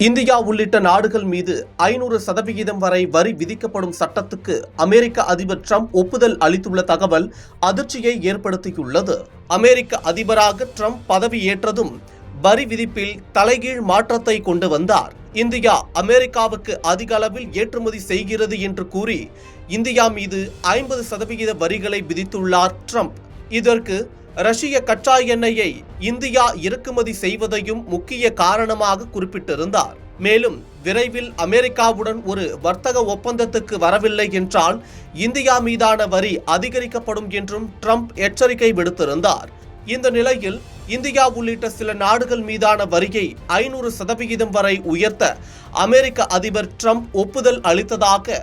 India உள்ளிட்ட நாடுகள் மீது 500% வரை வரி விதிக்கப்படும் சட்டத்துக்கு அமெரிக்க அதிபர் ட்ரம்ப் ஒப்புதல் அளித்துள்ள தகவல் அதிர்ச்சியை ஏற்படுத்தியுள்ளது. அமெரிக்க அதிபராக ட்ரம்ப் பதவியேற்றதும் வரி விதிப்பில் தலைகீழ் மாற்றத்தை கொண்டு வந்தார். இந்தியா அமெரிக்காவுக்கு அதிக அளவில் ஏற்றுமதி செய்கிறது என்று கூறி இந்தியா மீது 50% வரிகளை விதித்துள்ளார் ட்ரம்ப். இதற்கு ரஷ்ய கச்சா எண்ணெயை இந்தியா இறக்குமதி செய்வதையும் முக்கிய காரணமாக குறிப்பிட்டிருந்தார். மேலும் விரைவில் அமெரிக்காவுடன் ஒரு வர்த்தக ஒப்பந்தத்துக்கு வரவில்லை என்றால் இந்தியா மீதான வரி அதிகரிக்கப்படும் என்றும் ட்ரம்ப் எச்சரிக்கை விடுத்திருந்தார். இந்த நிலையில் இந்தியா உள்ளிட்ட சில நாடுகள் மீதான வரியை 500% வரை உயர்த்த அமெரிக்க அதிபர் ட்ரம்ப் ஒப்புதல் அளித்ததாக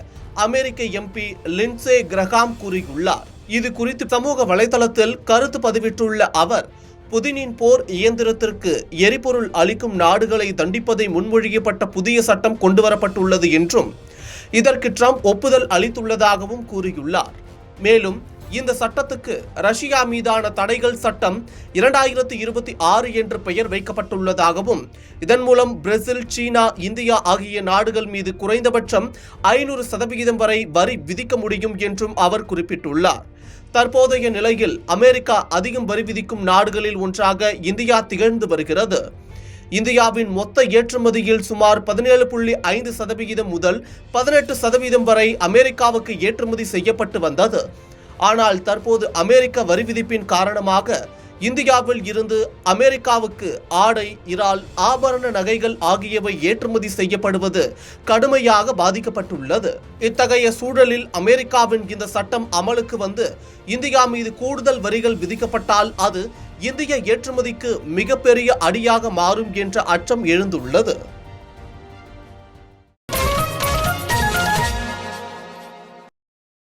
அமெரிக்க எம்பி லிண்ட்சே கிரஹாம் கூறியுள்ளார். இது குறித்து சமூக வலைதளத்தில் கருத்து பதிவிட்டுள்ள அவர், புதினின் போர் இயந்திரத்திற்கு எரிபொருள் அளிக்கும் நாடுகளை தண்டிப்பதை முன்மொழியப்பட்ட புதிய சட்டம் கொண்டுவரப்பட்டுள்ளது என்றும் இதற்கு ட்ரம்ப் ஒப்புதல் அளித்துள்ளதாகவும் கூறியுள்ளார். மேலும் இந்த சட்டத்துக்கு ரஷ்யா மீதான தடைகள் சட்டம் 2026 என்று பெயர் வைக்கப்பட்டுள்ளதாகவும் இதன் மூலம் பிரேசில், சீனா, இந்தியா ஆகிய நாடுகள் மீது குறைந்தபட்சம் 500% வரை வரி விதிக்க முடியும் என்றும் அவர் குறிப்பிட்டுள்ளார். தற்போதைய நிலையில் அமெரிக்கா அதிகம் வரி விதிக்கும் நாடுகளில் ஒன்றாக இந்தியா திகழ்ந்து வருகிறது. இந்தியாவின் மொத்த ஏற்றுமதியில் சுமார் 17.5% முதல் 18% வரை அமெரிக்காவுக்கு ஏற்றுமதி செய்யப்பட்டு வந்தது. ஆனால் தற்போது அமெரிக்க வரி விதிப்பின் காரணமாக இந்தியாவில் இருந்து அமெரிக்காவுக்கு ஆடை, இறால், ஆபரண நகைகள் ஆகியவை ஏற்றுமதி செய்யப்படுவது கடுமையாக பாதிக்கப்பட்டுள்ளது. இத்தகைய சூழலில் அமெரிக்காவின் இந்த சட்டம் அமலுக்கு வந்து இந்தியா மீது கூடுதல் வரிகள் விதிக்கப்பட்டால் அது இந்திய ஏற்றுமதிக்கு மிகப்பெரிய அடியாக மாறும் என்ற அச்சம் எழுந்துள்ளது.